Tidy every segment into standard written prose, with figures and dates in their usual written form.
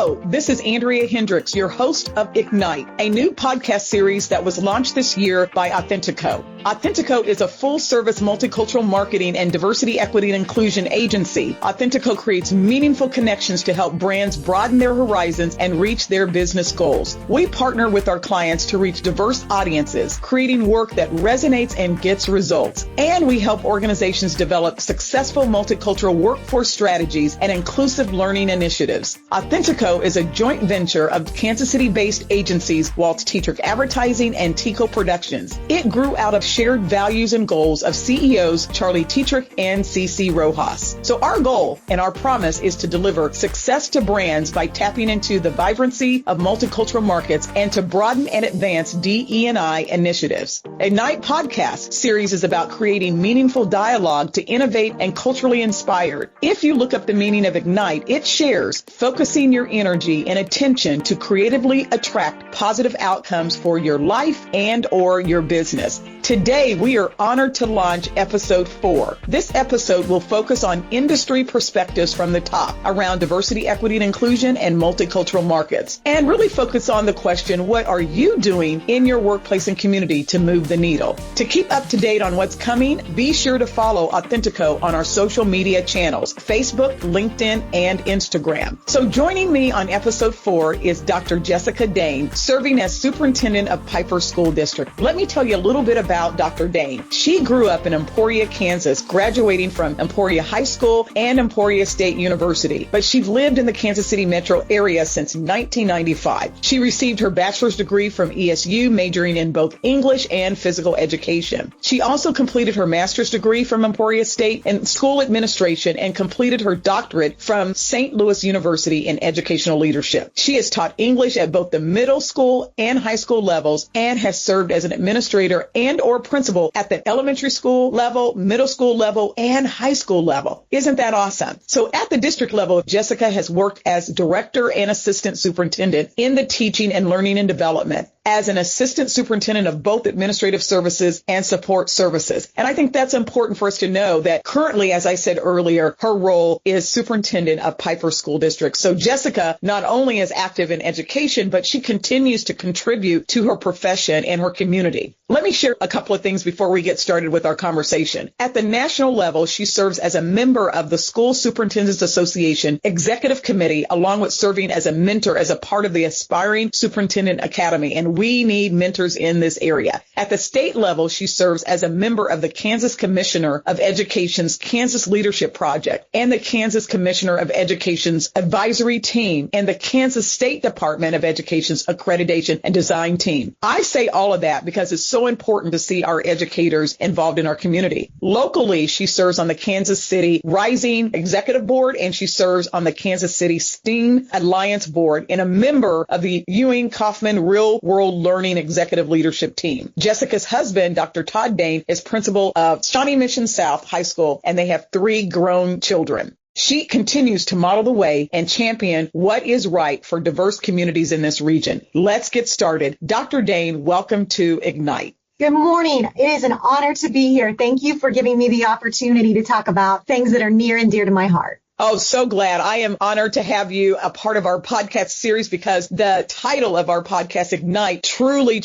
Hello, this is Andrea Hendricks, your host of Ignite, a new podcast series that was launched this year by Authentico. Authentico is a full-service multicultural marketing and diversity, equity, and inclusion agency. Authentico creates meaningful connections to help brands broaden their horizons and reach their business goals. We partner with our clients to reach diverse audiences, creating work that resonates and gets results. And we help organizations develop successful multicultural workforce strategies and inclusive learning initiatives. Authentico is a joint venture of Kansas City-based agencies Waltz Teatrick Advertising and Tico Productions. It grew out of shared values and goals of CEOs Charlie Teatrick and CC Rojas. So our goal and our promise is to deliver success to brands by tapping into the vibrancy of multicultural markets and to broaden and advance DE&I initiatives. Ignite podcast series is about creating meaningful dialogue to innovate and culturally inspired. If you look up the meaning of Ignite, it shares focusing your energy and attention to creatively attract positive outcomes for your life and or your business. Today, we are honored to launch episode 4. This episode will focus on industry perspectives from the top around diversity, equity, and inclusion and multicultural markets, and really focus on the question, what are you doing in your workplace and community to move the needle? To keep up to date on what's coming, be sure to follow Authentico on our social media channels, Facebook, LinkedIn, and Instagram. So joining me on episode 4 is Dr. Jessica Dain, serving as superintendent of Piper School District. Let me tell you a little bit about Dr. Dain. She grew up in Emporia, Kansas, graduating from Emporia High School and Emporia State University, but she lived in the Kansas City metro area since 1995. She received her bachelor's degree from ESU, majoring in both English and physical education. She also completed her master's degree from Emporia State in school administration and completed her doctorate from St. Louis University in educational leadership. She has taught English at both the middle school and high school levels and has served as an administrator and or principal at the elementary school level, middle school level, and high school level. Isn't that awesome? So at the district level, Jessica has worked as director and assistant superintendent in the teaching and learning and development, as an assistant superintendent of both administrative services and support services. And I think that's important for us to know that currently, as I said earlier, her role is superintendent of Piper School District. So Jessica not only is active in education, but she continues to contribute to her profession and her community. Let me share a couple of things before we get started with our conversation. At the national level, she serves as a member of the School Superintendents Association Executive Committee, along with serving as a mentor as a part of the Aspiring Superintendent Academy. And we need mentors in this area. At the state level, she serves as a member of the Kansas Commissioner of Education's Kansas Leadership Project and the Kansas Commissioner of Education's Advisory Team and the Kansas State Department of Education's Accreditation and Design Team. I say all of that because it's so important to see our educators involved in our community. Locally, she serves on the Kansas City Rising Executive Board, and she serves on the Kansas City STEAM Alliance Board and a member of the Ewing Kauffman Real World Learning Executive Leadership Team. Jessica's husband, Dr. Todd Dain, is principal of Shawnee Mission South High School, and they have 3 grown children. She continues to model the way and champion what is right for diverse communities in this region. Let's get started. Dr. Dain, welcome to Ignite. Good morning. It is an honor to be here. Thank you for giving me the opportunity to talk about things that are near and dear to my heart. Oh, so glad. I am honored to have you a part of our podcast series because the title of our podcast, Ignite, truly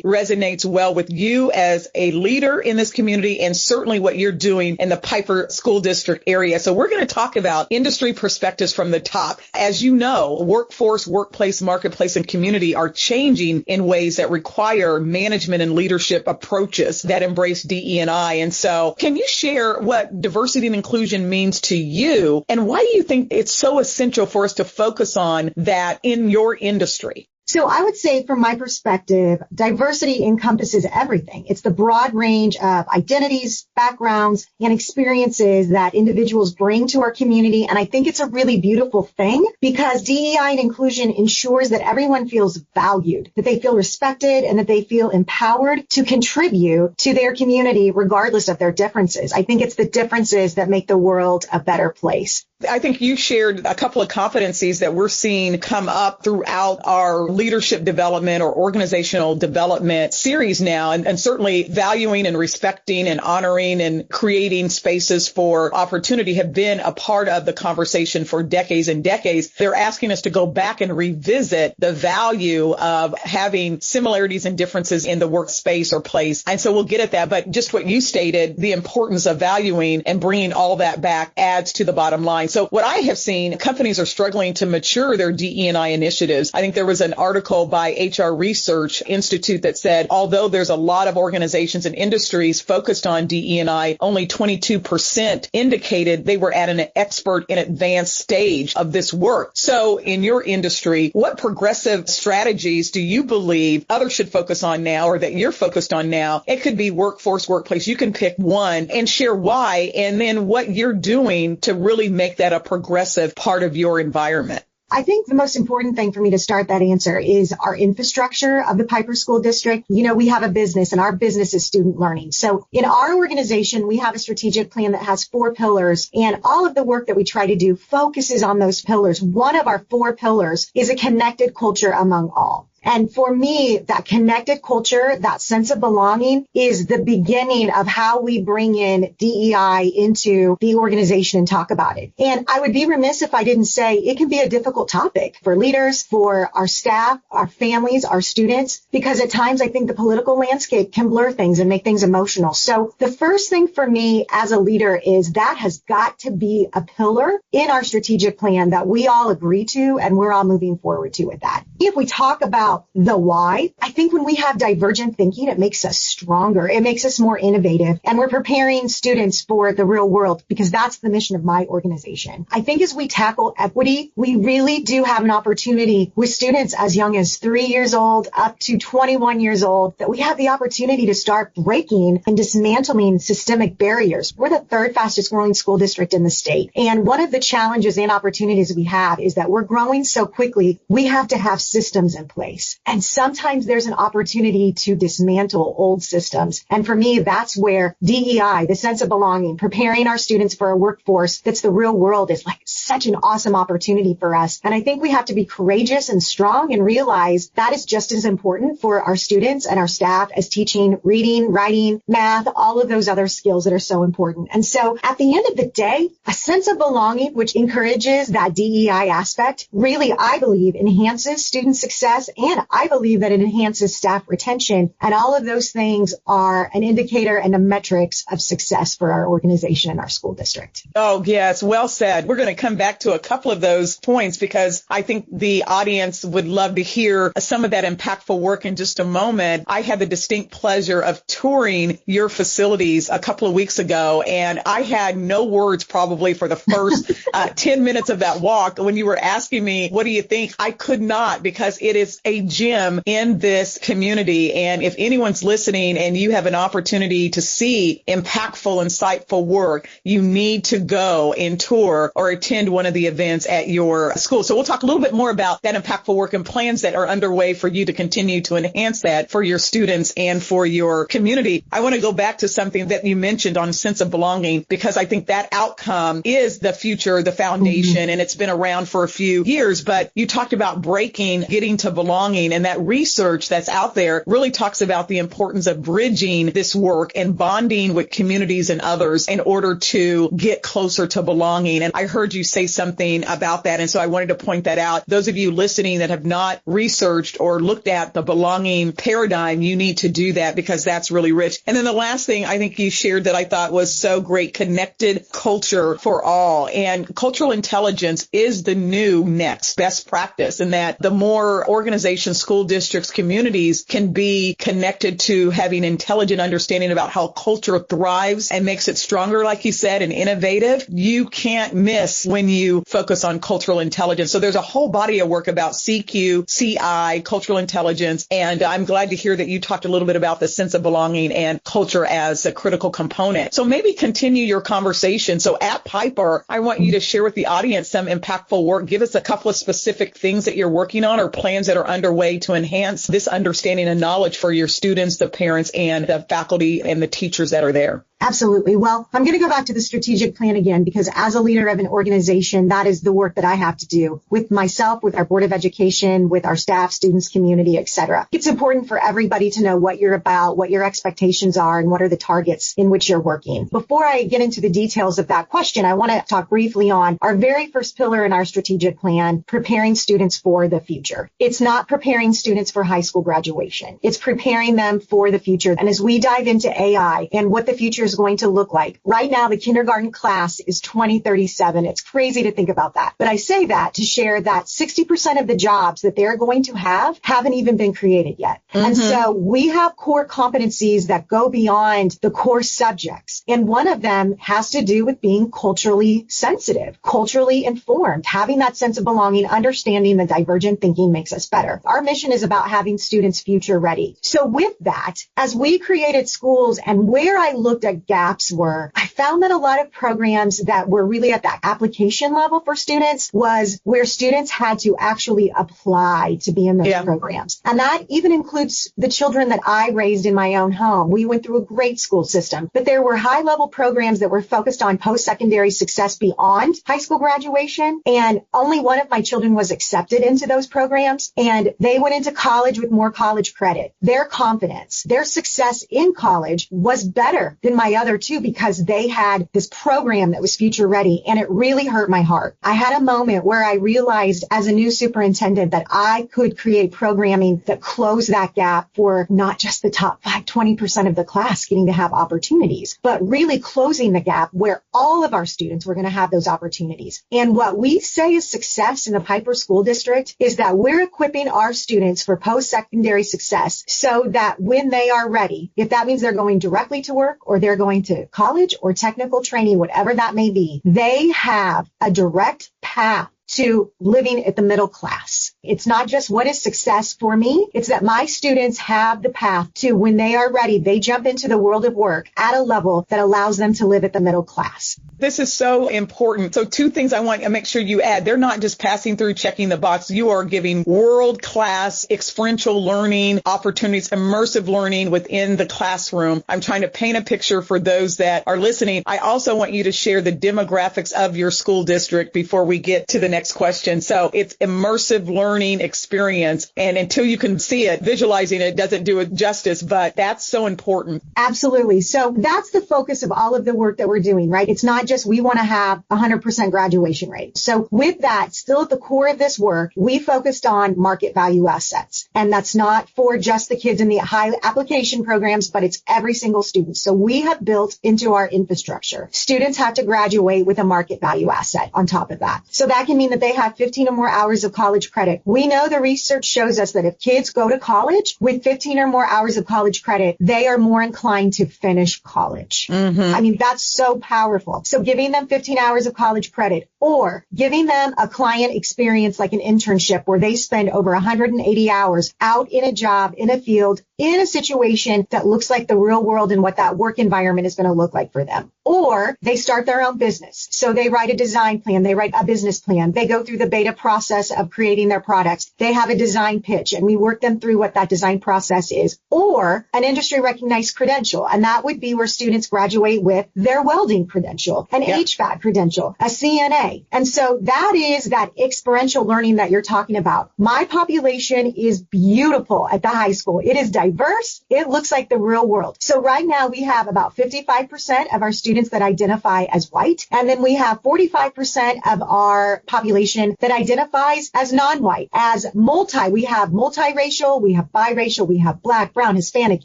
resonates well with you as a leader in this community and certainly what you're doing in the Piper School District area. So we're going to talk about industry perspectives from the top. As you know, workforce, workplace, marketplace, and community are changing in ways that require management and leadership approaches that embrace DE&I. And so can you share what diversity and inclusion means to you? And why do you think it's so essential for us to focus on that in your industry? So I would say from my perspective, diversity encompasses everything. It's the broad range of identities, backgrounds, and experiences that individuals bring to our community. And I think it's a really beautiful thing because DEI and inclusion ensures that everyone feels valued, that they feel respected, and that they feel empowered to contribute to their community regardless of their differences. I think it's the differences that make the world a better place. I think you shared a couple of competencies that we're seeing come up throughout our leadership development or organizational development series now, and certainly valuing and respecting and honoring and creating spaces for opportunity have been a part of the conversation for decades and decades. They're asking us to go back and revisit the value of having similarities and differences in the workspace or place. And so we'll get at that. But just what you stated, the importance of valuing and bringing all that back adds to the bottom line. So what I have seen, companies are struggling to mature their DE&I initiatives. I think there was an article by HR Research Institute that said, although there's a lot of organizations and industries focused on DE&I, only 22% indicated they were at an expert in advanced stage of this work. So in your industry, what progressive strategies do you believe others should focus on now, or that you're focused on now? It could be workforce, workplace. You can pick one and share why, and then what you're doing to really make that a progressive part of your environment. I think the most important thing for me to start that answer is our infrastructure of the Piper School District. You know, we have a business, and our business is student learning. So in our organization, we have a strategic plan that has 4 pillars, and all of the work that we try to do focuses on those pillars. One of our 4 pillars is a connected culture among all. And for me, that connected culture, that sense of belonging is the beginning of how we bring in DEI into the organization and talk about it. And I would be remiss if I didn't say it can be a difficult topic for leaders, for our staff, our families, our students, because at times I think the political landscape can blur things and make things emotional. So the first thing for me as a leader is that has got to be a pillar in our strategic plan that we all agree to, and we're all moving forward to with that. If we talk about the why, I think when we have divergent thinking, it makes us stronger. It makes us more innovative. And we're preparing students for the real world, because that's the mission of my organization. I think as we tackle equity, we really do have an opportunity with students as young as 3 years old up to 21 years old, that we have the opportunity to start breaking and dismantling systemic barriers. We're the 3rd fastest growing school district in the state. And one of the challenges and opportunities we have is that we're growing so quickly, we have to have systems in place. And sometimes there's an opportunity to dismantle old systems. And for me, that's where DEI, the sense of belonging, preparing our students for a workforce that's the real world, is like such an awesome opportunity for us. And I think we have to be courageous and strong and realize that is just as important for our students and our staff as teaching reading, writing, math, all of those other skills that are so important. And so at the end of the day, a sense of belonging, which encourages that DEI aspect, really, I believe, enhances student success, and I believe that it enhances staff retention. And all of those things are an indicator and a metrics of success for our organization and our school district. Oh, yes. Well said. We're going to come back to a couple of those points, because I think the audience would love to hear some of that impactful work in just a moment. I had the distinct pleasure of touring your facilities a couple of weeks ago, and I had no words probably for the first 10 minutes of that walk. When you were asking me, what do you think? I could not, because it is a gem in this community. And if anyone's listening and you have an opportunity to see impactful, insightful work, you need to go and tour or attend one of the events at your school. So we'll talk a little bit more about that impactful work and plans that are underway for you to continue to enhance that for your students and for your community. I want to go back to something that you mentioned on sense of belonging, because I think that outcome is the future, the foundation, and it's been around for a few years. But you talked about getting to belonging, and that research that's out there really talks about the importance of bridging this work and bonding with communities and others in order to get closer to belonging. And I heard you say something about that, and so I wanted to point that out. Those of you listening that have not researched or looked at the belonging paradigm, you need to do that, because that's really rich. And then the last thing I think you shared that I thought was so great, connected culture for all. And cultural intelligence is the new next best practice, in that the more organizations, school districts, communities can be connected to having intelligent understanding about how culture thrives and makes it stronger, like you said, and innovative, you can't miss when you focus on cultural intelligence. So there's a whole body of work about CQ, CI, cultural intelligence, and I'm glad to hear that you talked a little bit about the sense of belonging and culture as a critical component. So maybe continue your conversation. So at Piper, I want you to share with the audience some impactful work. Give us a couple of specific things that you're working on or plans that are underway to enhance this understanding and knowledge for your students, the parents, and the faculty and the teachers that are there. Absolutely. Well, I'm going to go back to the strategic plan again, because as a leader of an organization, that is the work that I have to do with myself, with our Board of Education, with our staff, students, community, et cetera. It's important for everybody to know what you're about, what your expectations are, and what are the targets in which you're working. Before I get into the details of that question, I want to talk briefly on our very first pillar in our strategic plan, preparing students for the future. It's not preparing students for high school graduation. It's preparing them for the future. And as we dive into AI and what the future is going to look like, right now the kindergarten class is 2037. It's crazy to think about that. But I say that to share that 60% of the jobs that they're going to have haven't even been created yet. And so we have core competencies that go beyond the core subjects. And one of them has to do with being culturally sensitive, culturally informed, having that sense of belonging, understanding that divergent thinking makes us better. Our mission is about having students future ready. So with that, as we created schools and where I looked at gaps were, I found that a lot of programs that were really at that application level for students was where students had to actually apply to be in those programs. And that even includes the children that I raised in my own home. We went through a great school system, but there were high-level programs that were focused on post-secondary success beyond high school graduation. And only one of my children was accepted into those programs. And they went into college with more college credit. Their confidence, their success in college was better than my other two because they had this program that was future ready. And it really hurt my heart. I had a moment where I realized as a new superintendent that I could create programming that closed that gap for not just the top 20% of the class getting to have opportunities, but really closing the gap where all of our students were going to have those opportunities. And what we say is success in the Piper School District is that we're equipping our students for post-secondary success so that when they are ready, if that means they're going directly to work or they're going to college or technical training, whatever that may be, they have a direct path to living at the middle class. It's not just what is success for me. It's that my students have the path to when they are ready, they jump into the world of work at a level that allows them to live at the middle class. This is so important. So two things I want to make sure you add. They're not just passing through, checking the box. You are giving world-class experiential learning opportunities, immersive learning within the classroom. I'm trying to paint a picture for those that are listening. I also want you to share the demographics of your school district before we get to the next question. So it's immersive learning experience. And until you can see it, visualizing it doesn't do it justice, but that's so important. Absolutely. So that's the focus of all of the work that we're doing, right? It's not just we want to have 100% graduation rate. So with that, still at the core of this work, we focused on market value assets. And that's not for just the kids in the high application programs, but it's every single student. So we have built into our infrastructure. Students have to graduate with a market value asset on top of that. So that can mean that they have 15 or more hours of college credit. We know the research shows us that if kids go to college with 15 or more hours of college credit, they are more inclined to finish college. I mean, that's so powerful. So giving them 15 hours of college credit or giving them a client experience like an internship where they spend over 180 hours out in a job, in a field, in a situation that looks like the real world and what that work environment is going to look like for them. Or they start their own business. So they write a design plan, they write a business plan, they go through the beta process of creating their products. They have a design pitch and we work them through what that design process is. Or an industry recognized credential. And that would be where students graduate with their welding credential, an HVAC credential, a CNA. And so that is that experiential learning that you're talking about. My population is beautiful at the high school. It is diverse. It looks like the real world. So right now we have about 55% of our students that identify as white. And then we have 45% of our population that identifies as non-white, as multi. We have multiracial, we have biracial, we have Black, brown, Hispanic,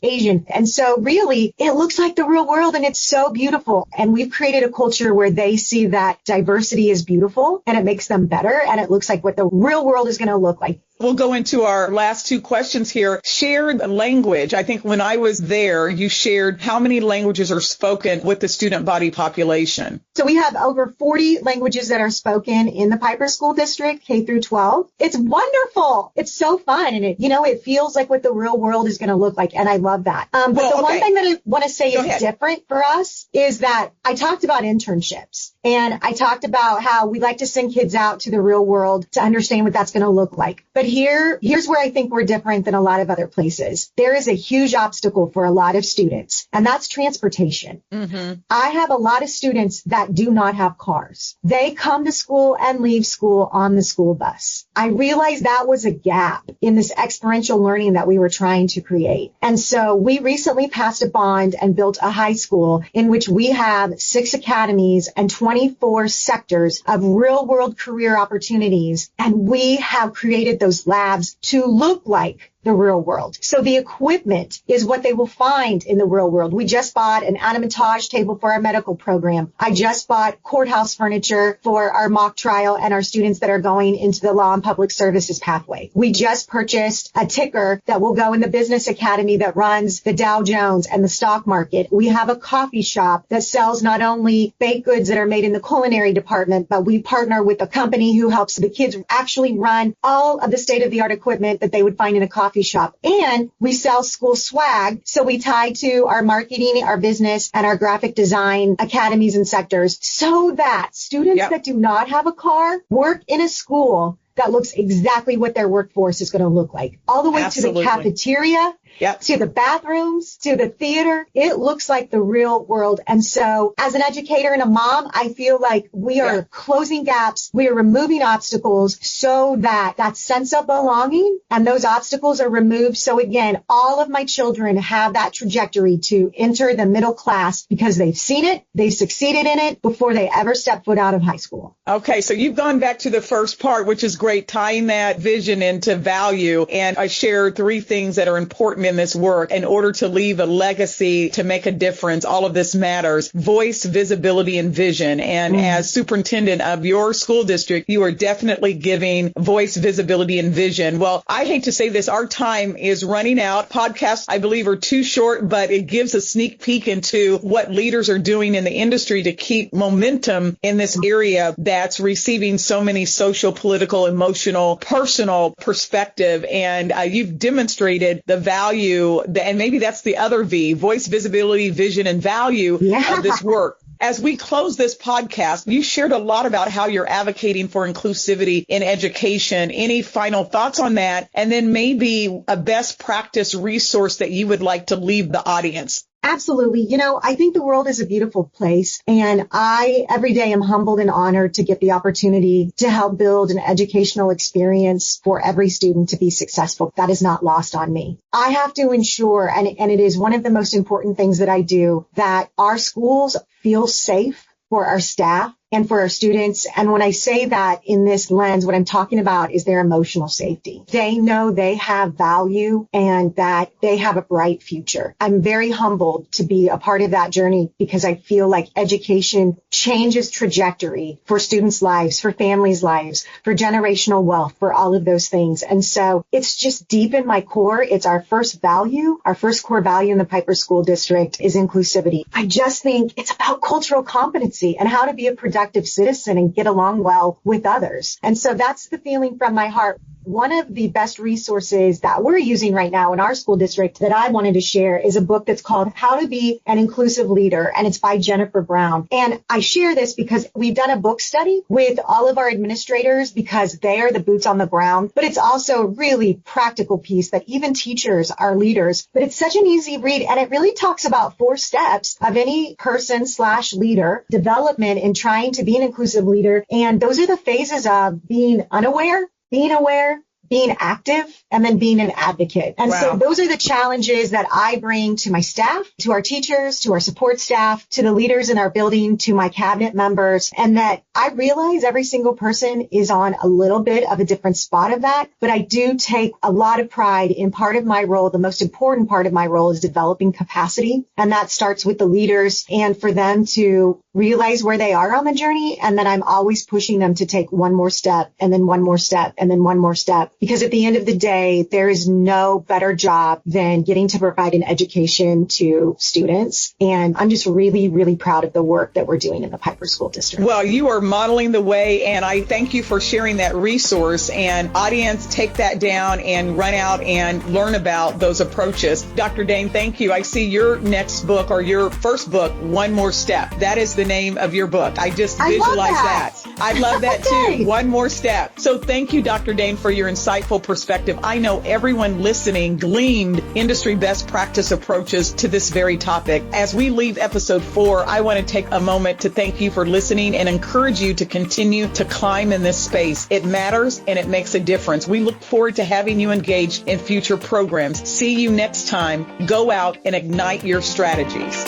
Asian. And so really it looks like the real world and it's so beautiful. And we've created a culture where they see that diversity is beautiful and it makes them better. And it looks like what the real world is going to look like. We'll go into our last two questions here. Shared language. I think when I was there, you shared how many languages are spoken with the student body population. So we have over 40 languages that are spoken in the Piper School District, K through 12. It's wonderful. It's so fun. And it feels like what the real world is going to look like. And I love that. But one thing that I want to say is different for us is that I talked about internships and I talked about how we like to send kids out to the real world to understand what that's going to look like. But here's where I think we're different than a lot of other places. There is a huge obstacle for a lot of students, and that's transportation. Mm-hmm. I have a lot of students that do not have cars. They come to school and leave school on the school bus. I realized that was a gap in this experiential learning that we were trying to create. And so we recently passed a bond and built a high school in which we have 6 academies and 24 sectors of real world career opportunities. And we have created those labs to look like the real world. So the equipment is what they will find in the real world. We just bought an animatage table for our medical program. I just bought courthouse furniture for our mock trial and our students that are going into the law and public services pathway. We just purchased a ticker that will go in the business academy that runs the Dow Jones and the stock market. We have a coffee shop that sells not only baked goods that are made in the culinary department, but we partner with a company who helps the kids actually run all of the state-of-the-art equipment that they would find in a coffee shop. And we sell school swag. So we tie to our marketing, our business, and our graphic design academies and sectors so that students that do not have a car work in a school that looks exactly what their workforce is going to look like. All the way to the cafeteria, to the bathrooms, to the theater. It looks like the real world. And so as an educator and a mom, I feel like we are closing gaps. We are removing obstacles so that that sense of belonging and those obstacles are removed. So again, all of my children have that trajectory to enter the middle class because they've seen it, they've succeeded in it before they ever step foot out of high school. Okay, so you've gone back to the first part, which is great, tying that vision into value. And I shared 3 things that are important in this work in order to leave a legacy, to make a difference. All of this matters. Voice, visibility, and vision. And as superintendent of your school district, you are definitely giving voice, visibility, and vision. Well, I hate to say this, our time is running out. Podcasts, I believe, are too short, but it gives a sneak peek into what leaders are doing in the industry to keep momentum in this area that's receiving so many social, political, emotional, personal perspective. And you've demonstrated the value, and maybe that's the other V, voice, visibility, vision, and value of this work. As we close this podcast, you shared a lot about how you're advocating for inclusivity in education. Any final thoughts on that? And then maybe a best practice resource that you would like to leave the audience. Absolutely. You know, I think the world is a beautiful place, and I every day am humbled and honored to get the opportunity to help build an educational experience for every student to be successful. That is not lost on me. I have to ensure, and it is one of the most important things that I do, that our schools feel safe for our staff and for our students. And when I say that in this lens, what I'm talking about is their emotional safety. They know they have value and that they have a bright future. I'm very humbled to be a part of that journey because I feel like education changes trajectory for students' lives, for families' lives, for generational wealth, for all of those things. And so it's just deep in my core. It's our first value. Our first core value in the Piper School District is inclusivity. I just think it's about cultural competency and how to be a productive citizen and get along well with others. And so that's the feeling from my heart. One of the best resources that we're using right now in our school district that I wanted to share is a book that's called How to Be an Inclusive Leader, and it's by Jennifer Brown. And I share this because we've done a book study with all of our administrators because they are the boots on the ground, but it's also a really practical piece that even teachers are leaders. But it's such an easy read, and it really talks about 4 steps of any person/leader development in trying to be an inclusive leader. And those are the phases of being unaware, being aware, being active, and then being an advocate. And so those are the challenges that I bring to my staff, to our teachers, to our support staff, to the leaders in our building, to my cabinet members, and that I realize every single person is on a little bit of a different spot of that. But I do take a lot of pride in part of my role. The most important part of my role is developing capacity. And that starts with the leaders and for them to realize where they are on the journey. And then I'm always pushing them to take one more step and then one more step and then one more step. Because at the end of the day, there is no better job than getting to provide an education to students. And I'm just really, really proud of the work that we're doing in the Piper School District. Well, you are modeling the way, and I thank you for sharing that resource. And audience, take that down and run out and learn about those approaches. Dr. Dain, thank you. I see your next book or your first book, One More Step. That is the name of your book. I just visualize that. I love that Okay. too. One more step. So thank you, Dr. Dain, for your insightful perspective. I know everyone listening gleaned industry best practice approaches to this very topic. As we leave episode 4, I want to take a moment to thank you for listening and encourage you to continue to climb in this space. It matters and it makes a difference. We look forward to having you engaged in future programs. See you next time. Go out and ignite your strategies.